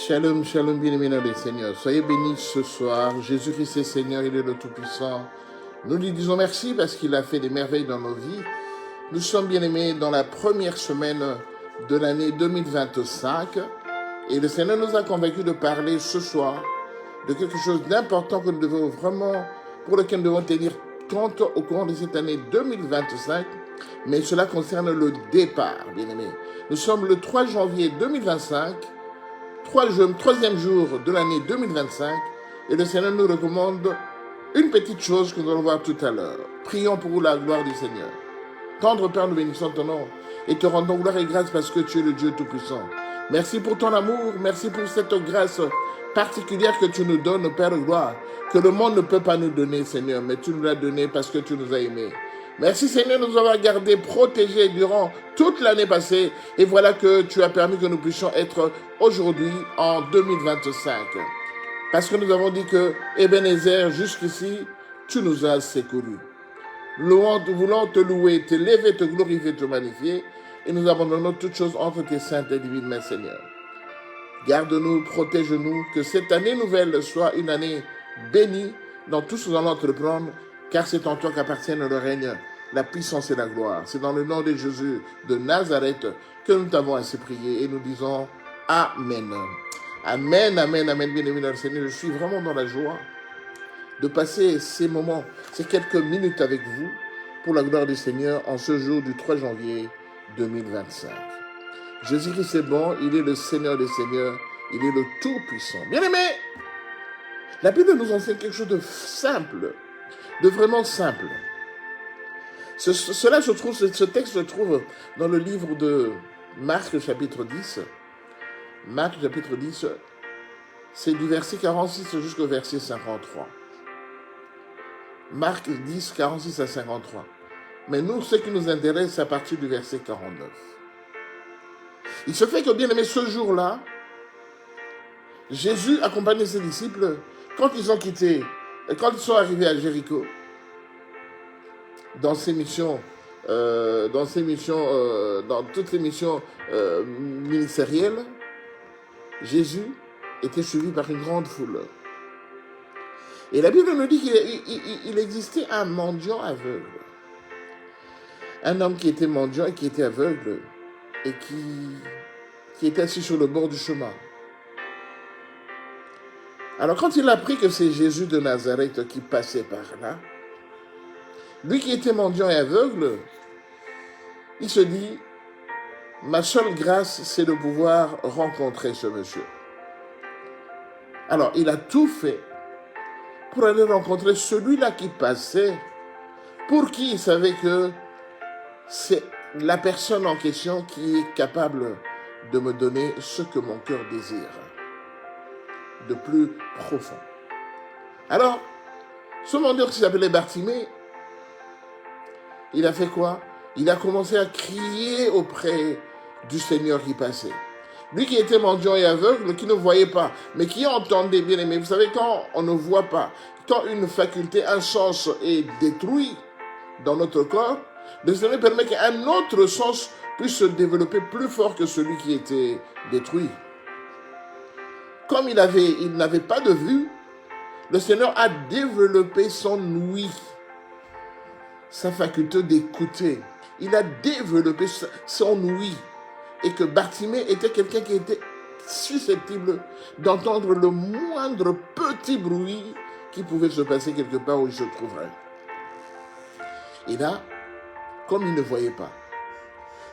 Shalom, shalom, bien-aimés dans le Seigneur. Soyez bénis ce soir. Jésus-Christ est Seigneur, il est le Tout-Puissant. Nous lui disons merci parce qu'il a fait des merveilles dans nos vies. Nous sommes bien-aimés dans la première semaine de l'année 2025 et le Seigneur nous a convaincus de parler ce soir de quelque chose d'important que nous devons vraiment, pour lequel nous devons tenir compte au cours de cette année 2025, mais cela concerne le départ, bien-aimés. Nous sommes le 3 janvier 2025, troisième jour de l'année 2025, et le Seigneur nous recommande une petite chose que nous allons voir tout à l'heure. Prions pour la gloire du Seigneur. Tendre Père, nous bénissons ton nom et te rendons gloire et grâce parce que tu es le Dieu Tout-Puissant. Merci pour ton amour, merci pour cette grâce particulière que tu nous donnes, Père de gloire, que le monde ne peut pas nous donner, Seigneur, mais tu nous l'as donné parce que tu nous as aimés. Merci Seigneur de nous avoir gardés, protégés durant toute l'année passée. Et voilà que tu as permis que nous puissions être aujourd'hui en 2025. Parce que nous avons dit que Ebenezer, jusqu'ici, tu nous as secourus. Voulons te louer, t'élever, te glorifier, te magnifier. Et nous abandonnons toutes choses entre tes saintes et divines mains, Seigneur. Garde-nous, protège-nous, que cette année nouvelle soit une année bénie dans tout ce que nous allons entreprendre, car c'est en toi qu'appartiennent le règne, la puissance et la gloire. C'est dans le nom de Jésus de Nazareth que nous t'avons ainsi prié et nous disons Amen. Amen, amen, amen, bien-aimé dans le Seigneur. Je suis vraiment dans la joie de passer ces moments, ces quelques minutes avec vous pour la gloire du Seigneur en ce jour du 3 janvier 2025. Jésus-Christ est bon, il est le Seigneur des Seigneurs, il est le Tout-Puissant. Bien-aimé, la Bible nous enseigne quelque chose de simple, de vraiment simple. Ce texte se trouve dans le livre de Marc chapitre 10. Marc chapitre 10, c'est du verset 46 jusqu'au verset 53. Marc 10, 46 à 53. Mais nous, ce qui nous intéresse, c'est à partir du verset 49. Il se fait que, bien aimé, ce jour-là, Jésus accompagnait ses disciples quand ils sont arrivés à Jéricho, dans toutes les missions ministérielles, Jésus était suivi par une grande foule. Et la Bible nous dit qu'il existait un mendiant aveugle. Un homme qui était mendiant et qui était aveugle et qui était assis sur le bord du chemin. Alors quand il a appris que c'est Jésus de Nazareth qui passait par là, lui qui était mendiant et aveugle, il se dit, ma seule grâce, c'est de pouvoir rencontrer ce monsieur. Alors, il a tout fait pour aller rencontrer celui-là qui passait, pour qui il savait que c'est la personne en question qui est capable de me donner ce que mon cœur désire, de plus profond. Alors, ce mendiant qui s'appelait Bartimée, il a fait quoi? Il a commencé à crier auprès du Seigneur qui passait. Lui qui était mendiant et aveugle, qui ne voyait pas, mais qui entendait, bien aimé. Vous savez, quand on ne voit pas, quand une faculté, un sens est détruit dans notre corps, le Seigneur permet qu'un autre sens puisse se développer plus fort que celui qui était détruit. Comme il n'avait pas de vue, le Seigneur a développé son ouïe, sa faculté d'écouter. Il a développé son ouïe. Et que Bartimée était quelqu'un qui était susceptible d'entendre le moindre petit bruit qui pouvait se passer quelque part où il se trouverait. Et là, comme il ne voyait pas,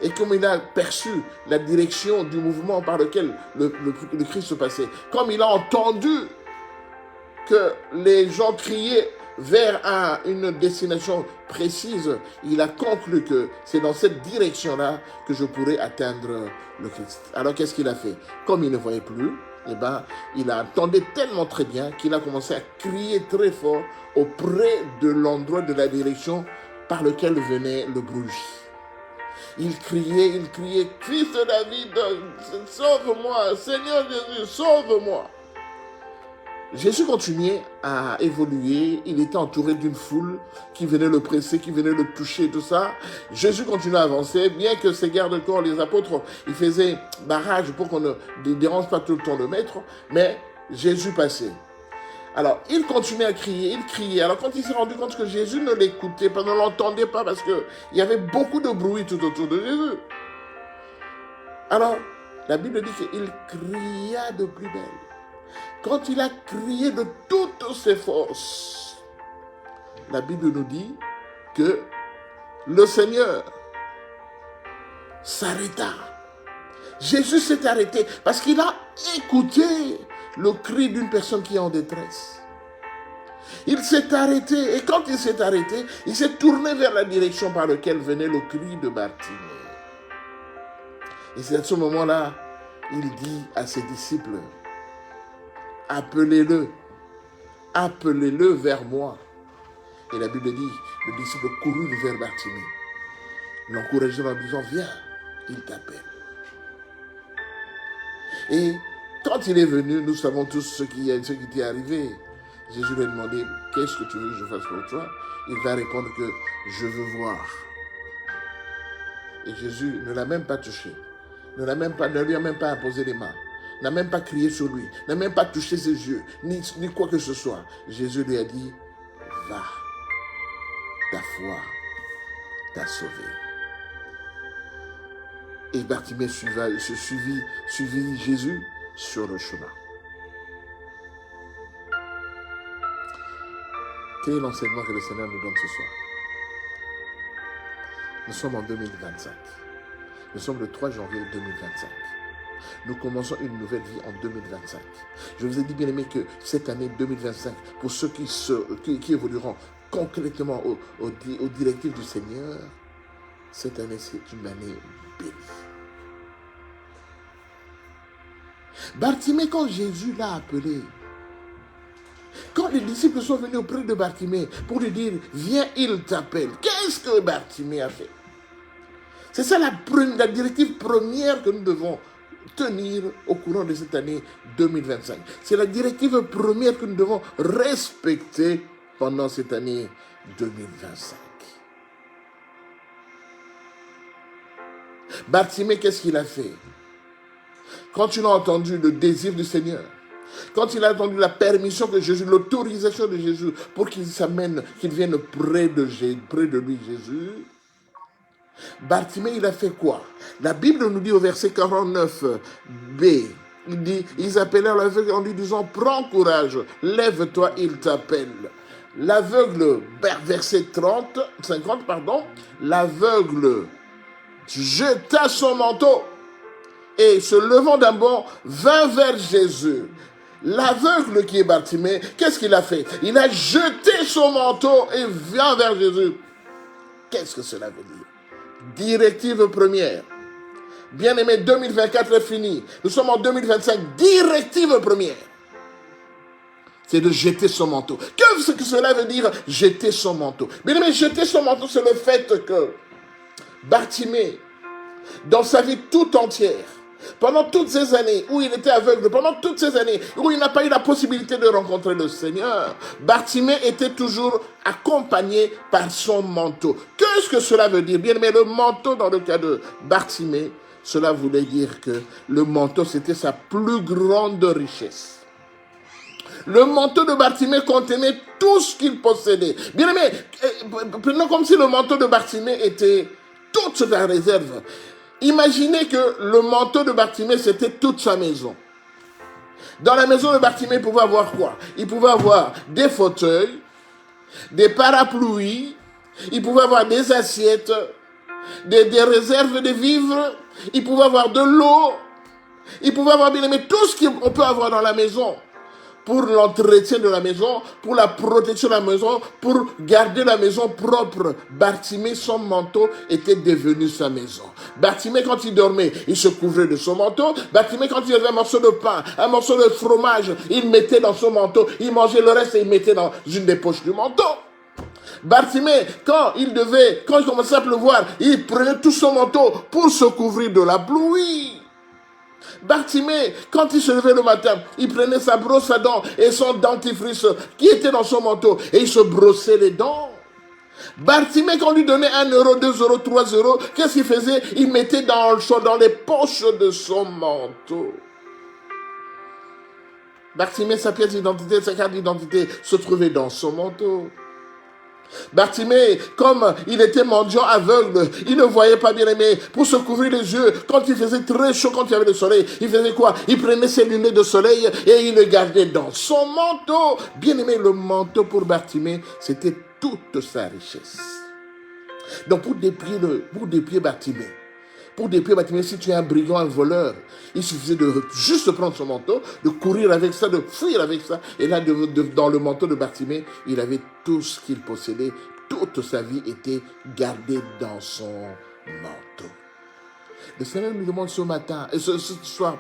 et comme il a perçu la direction du mouvement par lequel le Christ se passait, comme il a entendu que les gens criaient vers une destination précise, il a conclu que c'est dans cette direction-là que je pourrais atteindre le Christ. Alors qu'est-ce qu'il a fait? Comme il ne voyait plus, il a entendu tellement très bien qu'il a commencé à crier très fort auprès de l'endroit de la direction par lequel venait le bruit. Il criait, Fils de David, sauve-moi, Seigneur Jésus, sauve-moi. Jésus continuait à évoluer, il était entouré d'une foule qui venait le presser, qui venait le toucher, tout ça. Jésus continuait à avancer, bien que ses gardes-corps, les apôtres, ils faisaient barrage pour qu'on ne dérange pas tout le temps le maître, mais Jésus passait. Alors, il continuait à crier, il criait. Alors, quand il s'est rendu compte que Jésus ne l'écoutait pas, ne l'entendait pas, parce qu'il y avait beaucoup de bruit tout autour de Jésus. Alors, la Bible dit qu'il cria de plus belle. Quand il a crié de toutes ses forces, la Bible nous dit que le Seigneur s'arrêta. Jésus s'est arrêté parce qu'il a écouté le cri d'une personne qui est en détresse. Il s'est arrêté et quand il s'est arrêté, il s'est tourné vers la direction par laquelle venait le cri de Bartimée. Et c'est à ce moment-là, il dit à ses disciples, appelez-le, appelez-le vers moi. Et la Bible dit, le disciple courut vers Bartimée, l'encourageant en disant, viens, il t'appelle. Et quand il est venu, nous savons tous ce qui est arrivé. Jésus lui a demandé, qu'est-ce que tu veux que je fasse pour toi? Il va répondre que je veux voir. Et Jésus ne l'a même pas touché, ne lui a même pas imposé les mains, n'a même pas crié sur lui, n'a même pas touché ses yeux, ni quoi que ce soit. Jésus lui a dit, va, ta foi t'a sauvé. Et Bartimée suivit Jésus sur le chemin. Quel est l'enseignement que le Seigneur nous donne ce soir? Nous sommes en 2025. Nous sommes le 3 janvier 2025. Nous commençons une nouvelle vie en 2025. Je vous ai dit, bien aimé, que cette année 2025, pour ceux qui évolueront concrètement aux directives du Seigneur, cette année, c'est une année bénie. Bartimée, quand Jésus l'a appelé, quand les disciples sont venus auprès de Bartimée pour lui dire, viens, il t'appelle, qu'est-ce que Bartimée a fait? C'est ça la directive première que nous devons tenir au courant de cette année 2025. C'est la directive première que nous devons respecter pendant cette année 2025. Bartimée, qu'est-ce qu'il a fait? Quand il a entendu le désir du Seigneur, quand il a entendu la permission de Jésus, l'autorisation de Jésus pour qu'il s'amène, qu'il vienne près de lui, Jésus, Bartimée, il a fait quoi? La Bible nous dit au verset 49b, il dit, ils appelèrent l'aveugle en lui disant, prends courage, lève-toi, il t'appelle. L'aveugle, verset 50, l'aveugle jeta son manteau et se levant d'un bond, vint vers Jésus. L'aveugle qui est Bartimée, qu'est-ce qu'il a fait? Il a jeté son manteau et vient vers Jésus. Qu'est-ce que cela veut dire? Directive première. Bien-aimé, 2024 est fini. Nous sommes en 2025. Directive première. C'est de jeter son manteau. Qu'est-ce que cela veut dire, jeter son manteau? Bien-aimé, jeter son manteau, c'est le fait que Bartimée, dans sa vie toute entière, pendant toutes ces années où il était aveugle, pendant toutes ces années où il n'a pas eu la possibilité de rencontrer le Seigneur, Bartimée était toujours accompagné par son manteau. Qu'est-ce que cela veut dire? Bien, mais le manteau dans le cas de Bartimée, cela voulait dire que le manteau, c'était sa plus grande richesse. Le manteau de Bartimée contenait tout ce qu'il possédait. Bien aimé, prenons comme si le manteau de Bartimée était toute sa réserve. Imaginez que le manteau de Bartimée, c'était toute sa maison. Dans la maison de Bartimée, il pouvait avoir quoi? Il pouvait avoir des fauteuils, des parapluies, il pouvait avoir des assiettes, des réserves de vivres, il pouvait avoir de l'eau, il pouvait avoir, bien aimé, tout ce qu'on peut avoir dans la maison. Pour l'entretien de la maison, pour la protection de la maison, pour garder la maison propre. Bartimée, son manteau était devenu sa maison. Bartimée, quand il dormait, il se couvrait de son manteau. Bartimée, quand il avait un morceau de pain, un morceau de fromage, il mettait dans son manteau. Il mangeait le reste et il mettait dans une des poches du manteau. Bartimée, quand il commençait à pleuvoir, il prenait tout son manteau pour se couvrir de la pluie. Bartimée, quand il se levait le matin, il prenait sa brosse à dents et son dentifrice qui était dans son manteau et il se brossait les dents. Bartimée, quand on lui donnait 1 euro, 2 euros, 3 euros, qu'est-ce qu'il faisait? Il mettait dans les poches de son manteau. Bartimée, sa pièce d'identité, sa carte d'identité se trouvait dans son manteau. Bartimée, comme il était mendiant aveugle, il ne voyait pas, bien aimé, pour se couvrir les yeux, quand il faisait très chaud, quand il y avait le soleil, il faisait quoi? Il prenait ses lunettes de soleil et il le gardait dans son manteau. Bien aimé, le manteau pour Bartimée, c'était toute sa richesse. Donc pour déplier Bartimée, si tu es un brigand, un voleur, il suffisait de juste prendre son manteau, de courir avec ça, de fuir avec ça. Et là, dans le manteau de Bartimée, il avait tout ce qu'il possédait. Toute sa vie était gardée dans son manteau. Le Seigneur nous demande ce soir,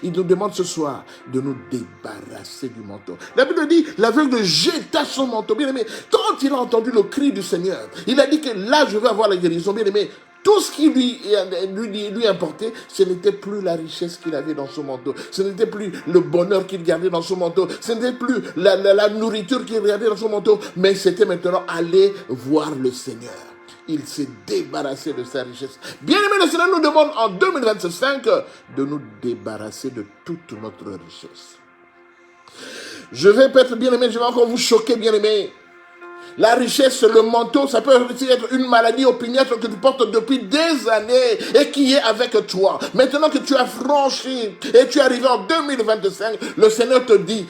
il nous demande ce soir de nous débarrasser du manteau. La Bible dit, l'aveugle jeta son manteau. Bien aimé, quand il a entendu le cri du Seigneur, il a dit que là, je vais avoir la guérison. Bien aimé, tout ce qui lui importait, ce n'était plus la richesse qu'il avait dans son manteau. Ce n'était plus le bonheur qu'il gardait dans son manteau. Ce n'était plus la nourriture qu'il gardait dans son manteau. Mais c'était maintenant aller voir le Seigneur. Il s'est débarrassé de sa richesse. Bien aimé, le Seigneur nous demande en 2025 de nous débarrasser de toute notre richesse. Je vais peut-être, bien aimé, je vais encore vous choquer, bien aimé. La richesse, le manteau, ça peut aussi être une maladie opiniâtre que tu portes depuis des années et qui est avec toi. Maintenant que tu as franchi et tu es arrivé en 2025, le Seigneur te dit,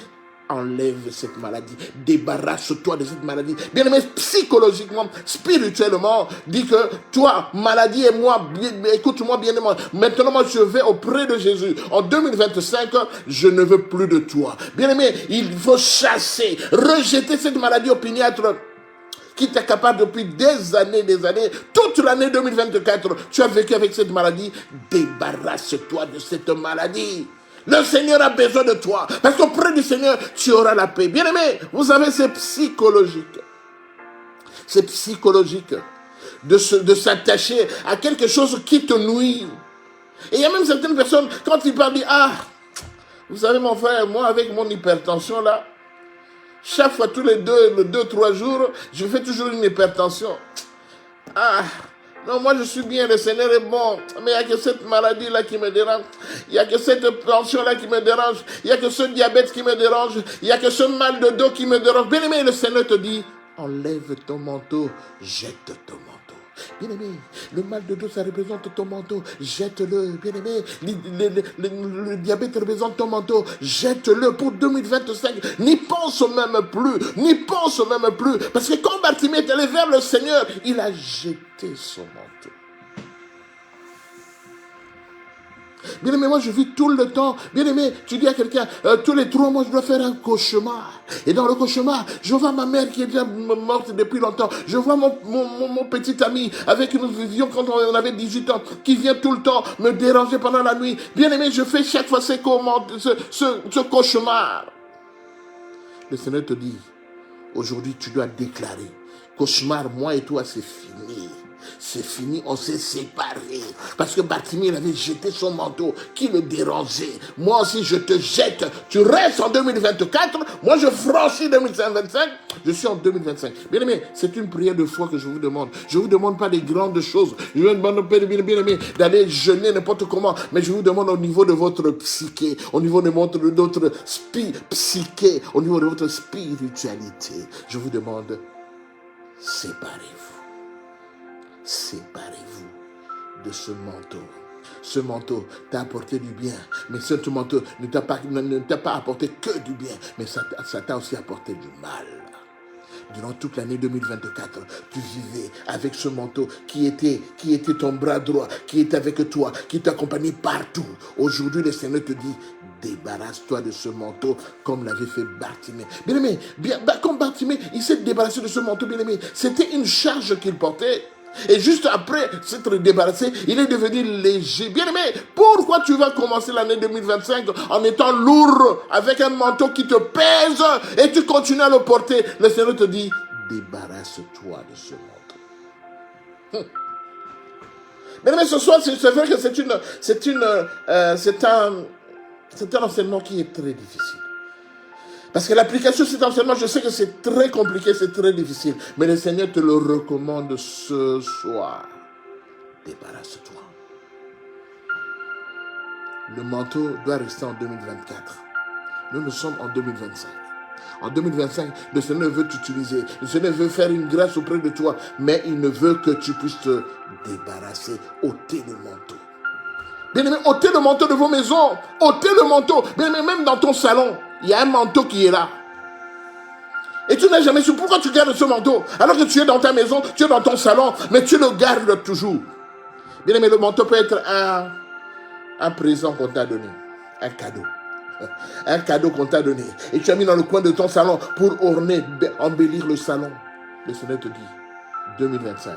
enlève cette maladie, débarrasse-toi de cette maladie. Bien aimé, psychologiquement, spirituellement, dis que toi, maladie et moi, écoute-moi bien aimé. Maintenant, moi, je vais auprès de Jésus. En 2025, je ne veux plus de toi. Bien aimé, il faut chasser, rejeter cette maladie opiniâtre qui t'accapare depuis des années, toute l'année 2024, tu as vécu avec cette maladie. Débarrasse-toi de cette maladie. Le Seigneur a besoin de toi. Parce qu'auprès du Seigneur, tu auras la paix. Bien aimé, vous savez, c'est psychologique. C'est psychologique de s'attacher à quelque chose qui te nuit. Et il y a même certaines personnes, quand ils parlent, disent, vous savez mon frère, moi avec mon hypertension là, chaque fois tous les 2-3 jours, je fais toujours une hypertension. Non, moi je suis bien, le Seigneur est bon, mais il n'y a que cette maladie-là qui me dérange, il n'y a que cette tension-là qui me dérange, il n'y a que ce diabète qui me dérange, il n'y a que ce mal de dos qui me dérange. Bien aimé, le Seigneur te dit, enlève ton manteau, jette ton manteau. Bien aimé, le mal de dos, ça représente ton manteau, jette-le. Bien aimé, le diabète représente ton manteau, jette-le pour 2025. N'y pense même plus. Parce que quand Bartimée est allé vers le Seigneur, il a jeté son manteau. Bien aimé, moi je vis tout le temps. Bien aimé, tu dis à quelqu'un, tous les 3 mois je dois faire un cauchemar. Et dans le cauchemar, je vois ma mère qui est déjà morte depuis longtemps. Je vois mon petit ami avec qui nous vivions quand on avait 18 ans, qui vient tout le temps me déranger pendant la nuit. Bien aimé, je fais chaque fois ce cauchemar. Le Seigneur te dit, aujourd'hui tu dois déclarer, cauchemar, moi et toi c'est fini. C'est fini, on s'est séparés. Parce que Bartimée, il avait jeté son manteau qui le dérangeait. Moi aussi, je te jette. Tu restes en 2024. Moi, je franchis 2025. Je suis en 2025. Bien aimé, c'est une prière de foi que je vous demande. Je ne vous demande pas des grandes choses. Je ne vous demande pas, bien aimé, d'aller jeûner n'importe comment. Mais je vous demande au niveau de votre psyché, au niveau de votre psyché, au niveau de votre spiritualité. Je vous demande, séparez-vous. Séparez-vous de ce manteau. Ce manteau t'a apporté du bien, mais ce manteau ne t'a pas apporté que du bien, mais ça t'a aussi apporté du mal. Durant toute l'année 2024, tu vivais avec ce manteau qui était ton bras droit, qui était avec toi, qui t'accompagnait partout. Aujourd'hui, le Seigneur te dit, débarrasse-toi de ce manteau comme l'avait fait Bartimée. Bien aimé, comme Bartimée, il s'est débarrassé de ce manteau, bien aimé. C'était une charge qu'il portait. Et juste après s'être débarrassé, il est devenu léger. Bien aimé, pourquoi tu vas commencer l'année 2025 en étant lourd avec un manteau qui te pèse et tu continues à le porter? Le Seigneur te dit, débarrasse-toi de ce manteau. Mais ce soir, c'est vrai que c'est un enseignement qui est très difficile. Parce que l'application de cet enseignement, je sais que c'est très compliqué, c'est très difficile. Mais le Seigneur te le recommande ce soir. Débarrasse-toi. Le manteau doit rester en 2024. Nous sommes en 2025. En 2025, le Seigneur veut t'utiliser. Le Seigneur veut faire une grâce auprès de toi. Mais il ne veut que tu puisses te débarrasser, ôter le manteau. Bien-aimé, ôtez le manteau de vos maisons. Ôtez le manteau. Bien-aimé, même dans ton salon, il y a un manteau qui est là. Et tu n'as jamais su pourquoi tu gardes ce manteau. Alors que tu es dans ta maison, tu es dans ton salon, mais tu le gardes toujours. Bien-aimé, le manteau peut être un présent qu'on t'a donné. Un cadeau. Un cadeau qu'on t'a donné. Et tu as mis dans le coin de ton salon pour orner, embellir le salon. Le Seigneur te dit, 2025,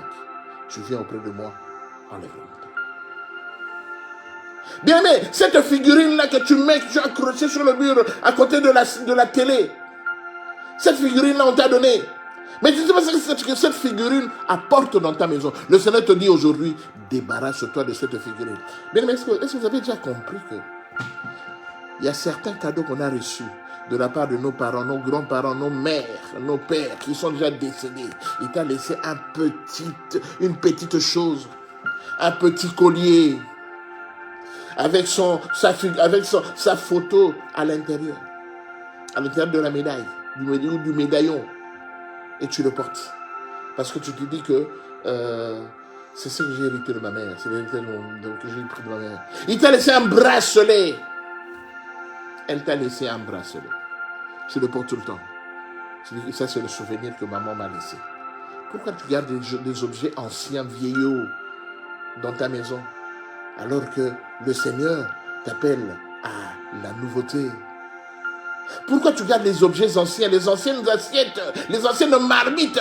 tu viens auprès de moi, enlève le manteau. Bien aimé, cette figurine-là que tu mets, que tu as accrochée sur le mur à côté de la télé, cette figurine-là, on t'a donné. Mais tu sais pas ce que cette figurine apporte dans ta maison. Le Seigneur te dit aujourd'hui, débarrasse-toi de cette figurine. Bien aimé, est-ce que vous avez déjà compris que il y a certains cadeaux qu'on a reçus de la part de nos parents, nos grands-parents, nos mères, nos pères qui sont déjà décédés. Il t'a laissé une petite chose, un petit collier, avec sa photo à l'intérieur de la médaille, du médaillon, et tu le portes. Parce que tu te dis que c'est ce que j'ai hérité de ma mère, c'est l'héritage que j'ai pris de ma mère. Il t'a laissé un bracelet. Elle t'a laissé un bracelet. Tu le portes tout le temps. Tu dis que ça, c'est le souvenir que maman m'a laissé. Pourquoi tu gardes des objets anciens, vieillots, dans ta maison, alors que le Seigneur t'appelle à la nouveauté? Pourquoi tu gardes les objets anciens, les anciennes assiettes, les anciennes marmites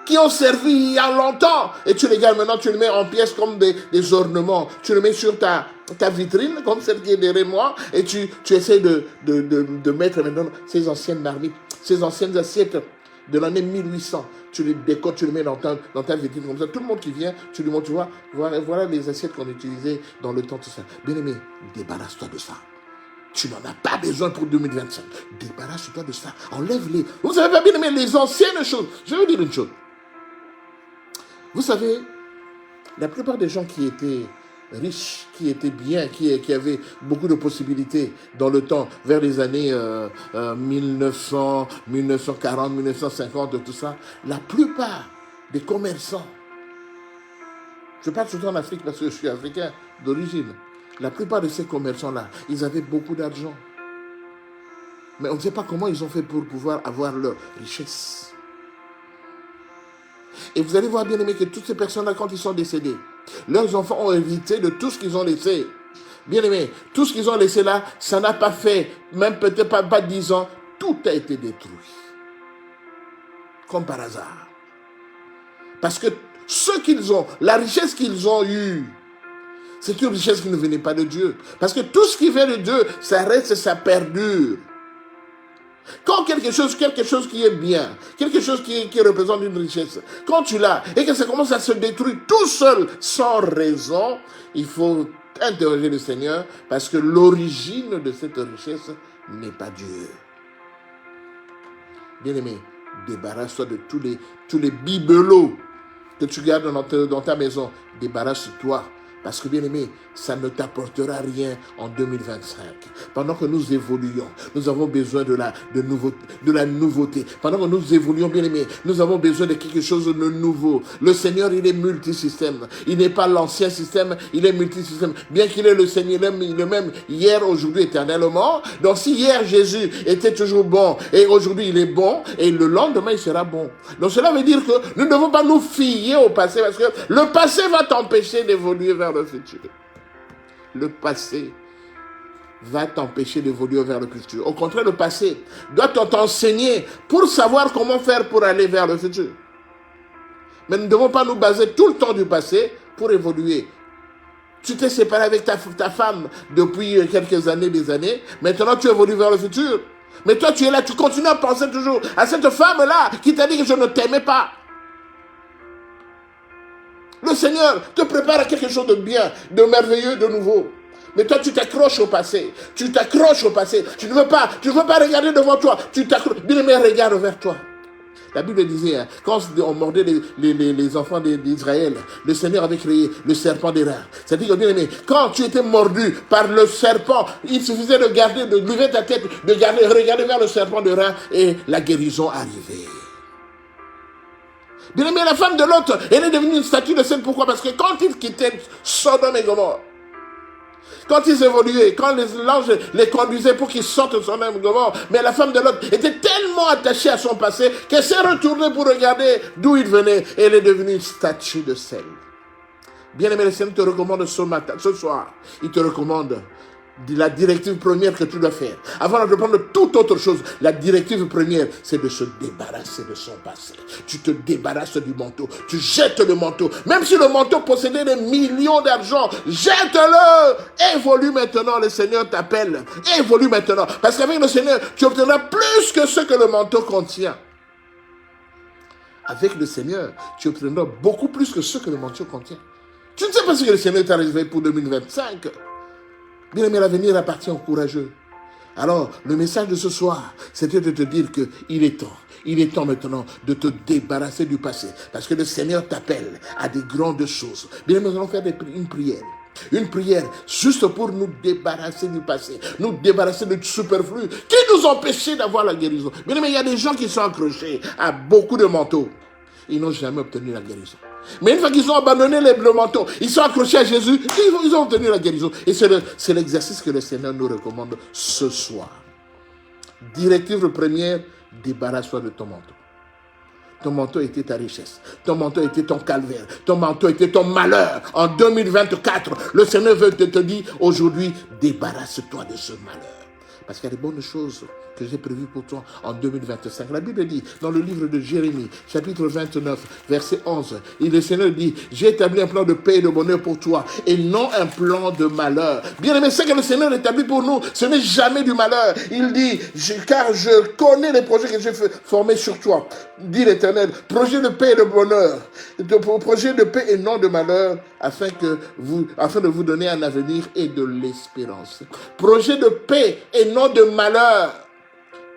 qui ont servi il y a longtemps, et tu les gardes maintenant, tu les mets en pièces comme des ornements, tu les mets sur ta vitrine, comme celle qui est derrière moi, et tu essaies de mettre maintenant ces anciennes marmites, ces anciennes assiettes de l'année 1800, tu les décores, tu les mets dans ta vitrine comme ça. Tout le monde qui vient, tu lui montres, tu vois, voilà les assiettes qu'on utilisait dans le temps, tout ça. Bien aimé, débarrasse-toi de ça. Tu n'en as pas besoin pour 2025. Débarrasse-toi de ça. Enlève-les. Vous savez pas, bien aimé, les anciennes choses. Je vais vous dire une chose. Vous savez, la plupart des gens qui étaient riches, qui étaient bien, qui avaient beaucoup de possibilités dans le temps, vers les années 1900, 1940, 1950, tout ça, la plupart des commerçants, je parle surtout en Afrique parce que je suis africain d'origine, la plupart de ces commerçants-là, ils avaient beaucoup d'argent. Mais on ne sait pas comment ils ont fait pour pouvoir avoir leur richesse. Et vous allez voir, bien aimé, que toutes ces personnes-là, quand ils sont décédés, leurs enfants ont hérité de tout ce qu'ils ont laissé. Bien aimé, tout ce qu'ils ont laissé là, ça n'a pas fait, même peut-être pas 10 ans, tout a été détruit. Comme par hasard. Parce que ce qu'ils ont, la richesse qu'ils ont eue, c'est une richesse qui ne venait pas de Dieu. Parce que tout ce qui vient de Dieu, ça reste, ça perdure. Quand quelque chose qui est bien, quelque chose qui représente une richesse, quand tu l'as et que ça commence à se détruire tout seul, sans raison, il faut interroger le Seigneur parce que l'origine de cette richesse n'est pas Dieu. Bien-aimé, débarrasse-toi de tous les bibelots que tu gardes dans ta maison. Débarrasse-toi. Parce que, bien aimé, ça ne t'apportera rien en 2025. Pendant que nous évoluons, nous avons besoin de la nouveauté. Pendant que nous évoluons, bien aimé, nous avons besoin de quelque chose de nouveau. Le Seigneur, il est multisystème. Il n'est pas l'ancien système, il est multisystème. Bien qu'il est le Seigneur, le même hier, aujourd'hui, éternellement. Donc, si hier, Jésus était toujours bon, et aujourd'hui, il est bon, et le lendemain, il sera bon. Donc, cela veut dire que nous ne devons pas nous fier au passé, parce que le passé va t'empêcher d'évoluer vers le futur. Le passé va t'empêcher d'évoluer vers le futur. Au contraire, le passé doit t'enseigner pour savoir comment faire pour aller vers le futur. Mais nous ne devons pas nous baser tout le temps du passé pour évoluer. Tu t'es séparé avec ta femme depuis quelques années, des années. Maintenant, tu évolues vers le futur. Mais toi, tu es là, tu continues à penser toujours à cette femme-là qui t'a dit que je ne t'aimais pas. Le Seigneur te prépare à quelque chose de bien, de merveilleux, de nouveau. Mais toi, tu t'accroches au passé. Tu t'accroches au passé. Tu ne veux pas regarder devant toi. Tu t'accroches. Bien-aimé, regarde vers toi. La Bible disait, hein, quand on mordait les enfants d'Israël, le Seigneur avait créé le serpent des reins. C'est-à-dire que, bien aimé, quand tu étais mordu par le serpent, il suffisait de lever ta tête, regarder vers le serpent des reins et la guérison arrivait. Bien aimé, la femme de Lot, elle est devenue une statue de sainte. Pourquoi? Parce que quand ils quittaient Sodome et Gomorrhe, quand ils évoluaient, quand les anges les conduisaient pour qu'ils sortent de Sodome et Gomorrhe, mais la femme de Lot était tellement attachée à son passé qu'elle s'est retournée pour regarder d'où il venait et elle est devenue une statue de sel. Bien-aimé, le Seigneur te recommande ce soir, il te recommande la directive première que tu dois faire. Avant de prendre toute autre chose, la directive première, c'est de se débarrasser de son passé. Tu te débarrasses du manteau. Tu jettes le manteau. Même si le manteau possédait des millions d'argent, jette-le. Évolue maintenant, le Seigneur t'appelle. Évolue maintenant. Parce qu'avec le Seigneur, tu obtiendras plus que ce que le manteau contient. Avec le Seigneur, tu obtiendras beaucoup plus que ce que le manteau contient. Tu ne sais pas ce que le Seigneur t'a réservé pour 2025. Bien aimé, l'avenir appartient aux courageux. Alors, le message de ce soir, c'était de te dire qu'il est temps. Il est temps maintenant de te débarrasser du passé. Parce que le Seigneur t'appelle à des grandes choses. Bien aimé, nous allons faire une prière. Une prière juste pour nous débarrasser du passé. Nous débarrasser du superflu qui nous empêchait d'avoir la guérison. Bien aimé, il y a des gens qui sont accrochés à beaucoup de manteaux. Ils n'ont jamais obtenu la guérison. Mais une fois qu'ils ont abandonné le manteau, ils sont accrochés à Jésus, ils ont obtenu la guérison. Et c'est l'exercice que le Seigneur nous recommande ce soir. Directive première, débarrasse-toi de ton manteau. Ton manteau était ta richesse. Ton manteau était ton calvaire. Ton manteau était ton malheur. En 2024, le Seigneur veut te dire aujourd'hui, débarrasse-toi de ce malheur. Parce qu'il y a des bonnes choses que j'ai prévues pour toi en 2025. La Bible dit, dans le livre de Jérémie, chapitre 29, verset 11, le Seigneur dit, j'ai établi un plan de paix et de bonheur pour toi, et non un plan de malheur. Bien aimé, ce que le Seigneur établit pour nous, ce n'est jamais du malheur. Il dit, car je connais les projets que j'ai formés sur toi, dit l'Éternel, projet de paix et de bonheur, projet de paix et non de malheur, afin de vous donner un avenir et de l'espérance. Projet de paix et non de malheur.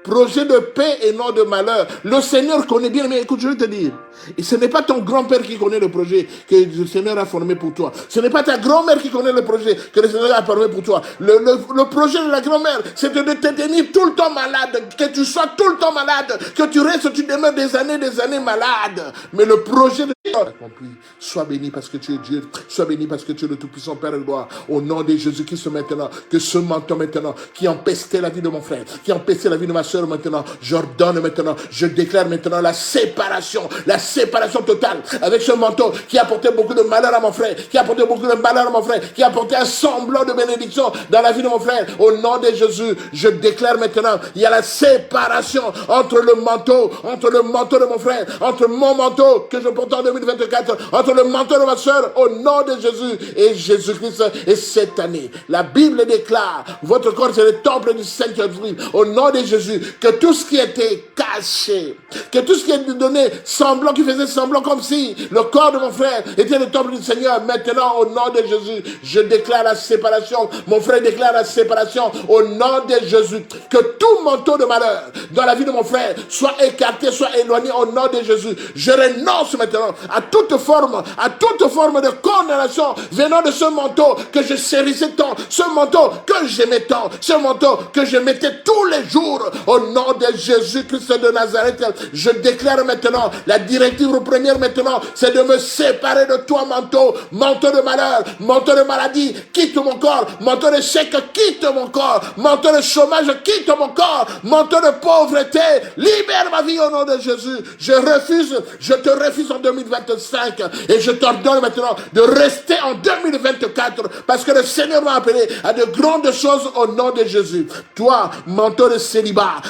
Projet de paix et non de malheur. Le Seigneur connaît bien, mais écoute, je vais te dire, et ce n'est pas ton grand-père qui connaît le projet que le Seigneur a formé pour toi. Ce n'est pas ta grand-mère qui connaît le projet que le Seigneur a formé pour toi. Le projet de la grand-mère, c'est de te tenir tout le temps malade, que tu sois tout le temps malade, que tu demeures des années malade. Mais le projet de Dieu accompli. Sois béni parce que tu es Dieu. Sois béni parce que tu es le Tout-Puissant Père de gloire. Au nom de Jésus-Christ maintenant, que ce manteau maintenant, qui empestait la vie de mon frère, qui empestait la vie de ma soeur maintenant, j'ordonne maintenant, je déclare maintenant la séparation totale avec ce manteau qui apportait beaucoup de malheur à mon frère, qui apportait un semblant de bénédiction dans la vie de mon frère. Au nom de Jésus, je déclare maintenant, il y a la séparation entre le manteau de mon frère, entre mon manteau que je porte en 2024, entre le manteau de ma soeur, au nom de Jésus et Jésus-Christ. Et cette année, la Bible déclare, votre corps c'est le temple du Saint-Esprit. Au nom de Jésus, que tout ce qui était caché, que tout ce qui était donné semblant, qui faisait semblant comme si le corps de mon frère était le temple du Seigneur, maintenant au nom de Jésus, je déclare la séparation. Mon frère déclare la séparation au nom de Jésus. Que tout manteau de malheur dans la vie de mon frère soit écarté, soit éloigné au nom de Jésus. Je renonce maintenant à toute forme de condamnation venant de ce manteau que je chérissais tant, ce manteau que j'aimais tant, ce manteau que je mettais tous les jours. Au nom de Jésus-Christ de Nazareth, je déclare maintenant, la directive première maintenant, c'est de me séparer de toi, manteau de malheur, manteau de maladie, quitte mon corps, manteau de chèque, quitte mon corps, manteau de chômage, quitte mon corps, manteau de pauvreté, libère ma vie au nom de Jésus. Je te refuse en 2025 et je t'ordonne maintenant de rester en 2024 parce que le Seigneur m'a appelé à de grandes choses au nom de Jésus. Toi, manteau de célibat,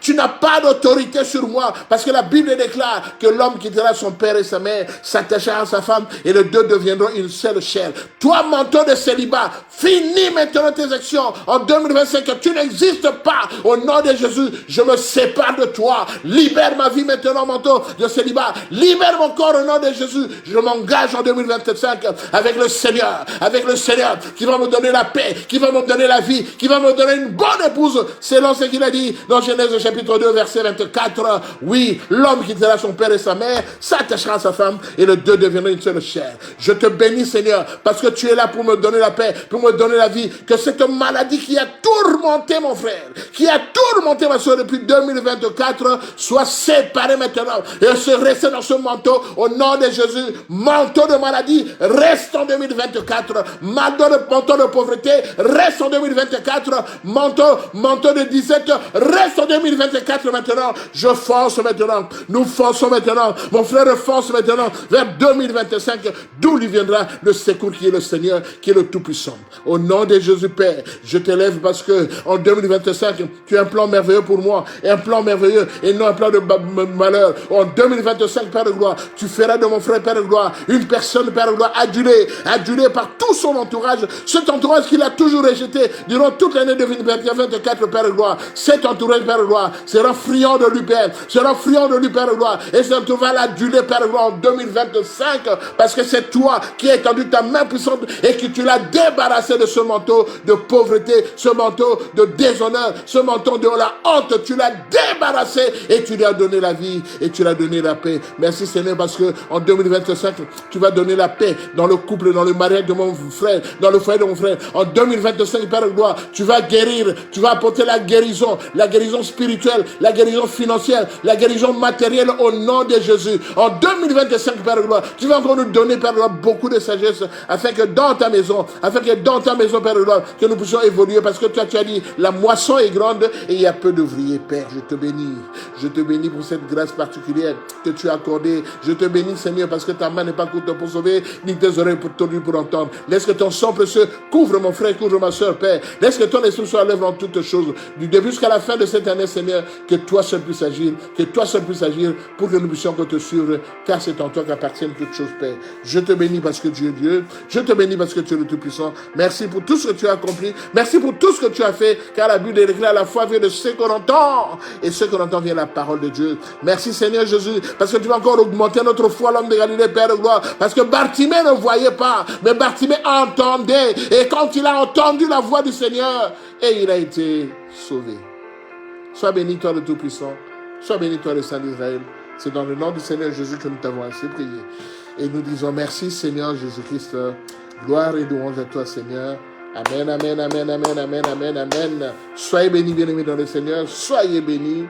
tu n'as pas d'autorité sur moi parce que la Bible déclare déclare que l'homme quittera son père et sa mère, s'attachera à sa femme, et les deux deviendront une seule chair. Toi, manteau de célibat, finis maintenant tes actions. En 2025, tu n'existes pas. Au nom de Jésus, je me sépare de toi. Libère ma vie maintenant, manteau de célibat. Libère mon corps au nom de Jésus. Je m'engage en 2025 avec le Seigneur qui va me donner la paix, qui va me donner la vie, qui va me donner une bonne épouse, selon ce qu'il a dit dans Genèse chapitre 2, verset 24. Oui, l'homme quittera son père et sa mère, s'attachera à sa femme, et les deux deviendront une seule chair. Je te bénis, Seigneur, parce que tu es là pour me donner la paix, pour me donner la vie, que cette maladie qui a tourmenté mon frère, qui a tourmenté ma soeur depuis 2024, soit séparée maintenant, et se rester dans ce manteau, au nom de Jésus. Manteau de maladie, reste en 2024. Manteau de pauvreté, reste en 2024. Manteau de 17, reste en 2024 maintenant. Je force maintenant. Nous forçons maintenant. Mon frère force maintenant vers 2025, d'où lui viendra le secours qui est le Seigneur, qui est le Tout-Puissant. Au nom de Jésus, Père, je t'élève parce que en 2025, tu as un plan merveilleux pour moi. Et un plan merveilleux et non un plan de malheur. En 2025, Père de gloire, tu feras de mon frère, Père de gloire, une personne, Père de gloire, adulée par tout son entourage. Cet entourage qu'il a toujours rejeté durant toute l'année 2024, Père de gloire. Cet entourage, Père de gloire, sera friand de lui, Père. Sera friand de lui, Père de gloire. Et cet entourage va l'aduler, Père de gloire, en 2025. Parce que c'est toi qui as étendu ta main puissante et que tu l'as débarrassé de ce manteau de pauvreté, ce manteau de déshonneur, ce manteau de la honte. Tu l'as débarrassé et tu lui as donné la vie et tu lui as donné la paix. Merci, Seigneur, parce que en 2025, tu vas donner la paix dans le couple, dans le mariage de mon frère, dans le foyer de mon frère. En 2025, Père de gloire, tu vas guérir, tu vas apporter la guérison spirituelle, la guérison financière, la guérison matérielle au nom de Jésus. En 2025, Père de gloire, tu vas encore nous donner, Père de gloire, beaucoup de sagesse afin que dans ta maison, Père de gloire, que nous puissions évoluer parce que toi, tu as dit, la moisson est grande et il y a peu d'ouvriers. Père, je te bénis. Je te bénis pour cette grâce particulière que tu as accordée. Je te bénis, Seigneur, parce que ta main n'est pas courte pour sauver, ni tes oreilles pour entendre. Laisse que ton sang précieux couvre mon frère, couvre ma soeur, Père. Laisse que ton esprit soit à l'œuvre en toutes choses. Du début jusqu'à la fin de cette année, Seigneur, que toi seul puisses agir, pour que nous puissions te suivre, car c'est en toi qu'appartiennent toutes choses, Père. Je te bénis parce que tu es Dieu. Je te bénis parce que tu es le Tout-Puissant. Merci pour tout ce que tu as accompli. Merci pour tout ce que tu as fait, car la Bible déclare la foi vient de ce qu'on entend, et ce qu'on entend vient de la parole de Dieu. Merci, Seigneur Jésus, parce que tu vas encore augmenter notre foi, l'homme de Galilée, Père de gloire, parce que Bartimée ne voyait pas, mais Bartimée entendait, et quand il a entendu la voix du Seigneur, et il a été sauvé. Sois béni, toi le Tout-Puissant, sois béni, toi le Saint d'Israël. C'est dans le nom du Seigneur Jésus que nous t'avons ainsi prié. Et nous disons merci, Seigneur Jésus-Christ. Gloire et louange à toi, Seigneur. Amen, amen, amen, amen, amen, amen, amen. Soyez bénis, bien-aimés dans le Seigneur. Soyez bénis.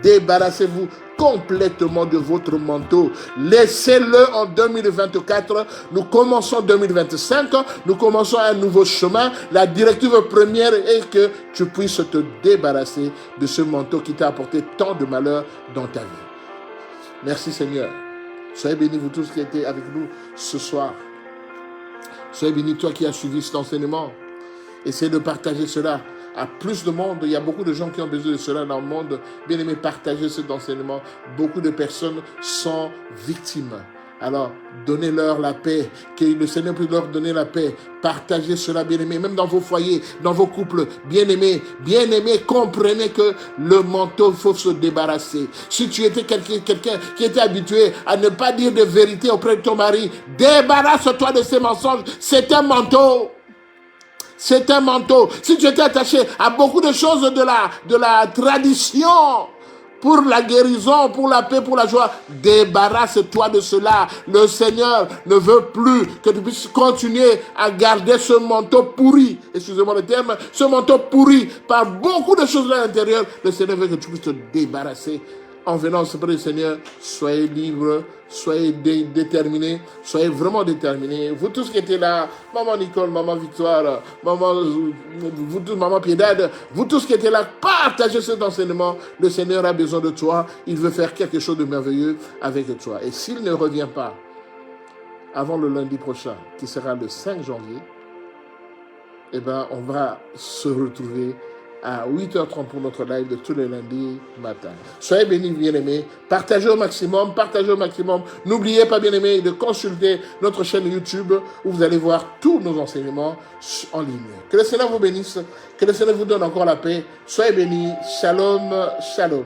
Débarrassez-vous complètement de votre manteau. Laissez-le en 2024. Nous commençons 2025. Nous commençons un nouveau chemin. La directive première est que tu puisses te débarrasser de ce manteau qui t'a apporté tant de malheur dans ta vie. Merci, Seigneur. Soyez bénis, vous tous qui étiez avec nous ce soir. Soyez bénis, toi qui as suivi cet enseignement. Essayez de partager cela à plus de monde. Il y a beaucoup de gens qui ont besoin de cela dans le monde. Bien aimé, partagez cet enseignement. Beaucoup de personnes sont victimes. Alors, donnez-leur la paix. Que le Seigneur puisse leur donner la paix. Partagez cela, bien-aimés, même dans vos foyers, dans vos couples. Bien-aimés, comprenez que le manteau, il faut se débarrasser. Si tu étais quelqu'un qui était habitué à ne pas dire de vérité auprès de ton mari, débarrasse-toi de ces mensonges. C'est un manteau. C'est un manteau. Si tu étais attaché à beaucoup de choses de la tradition, pour la guérison, pour la paix, pour la joie, débarrasse-toi de cela. Le Seigneur ne veut plus que tu puisses continuer à garder ce manteau pourri. Excusez-moi le terme, ce manteau pourri par beaucoup de choses à l'intérieur. Le Seigneur veut que tu puisses te débarrasser. En venant auprès du Seigneur, soyez libres, soyez déterminés, soyez vraiment déterminés. Vous tous qui étiez là, Maman Nicole, Maman Victoire, vous tous, Maman Piedade, vous tous qui étiez là, partagez cet enseignement. Le Seigneur a besoin de toi. Il veut faire quelque chose de merveilleux avec toi. Et s'il ne revient pas avant le lundi prochain, qui sera le 5 janvier, eh bien, on va se retrouver à 8h30 pour notre live de tous les lundis matin. Soyez bénis, bien-aimés. Partagez au maximum, partagez au maximum. N'oubliez pas, bien-aimés, de consulter notre chaîne YouTube où vous allez voir tous nos enseignements en ligne. Que le Seigneur vous bénisse, que le Seigneur vous donne encore la paix. Soyez bénis. Shalom, shalom.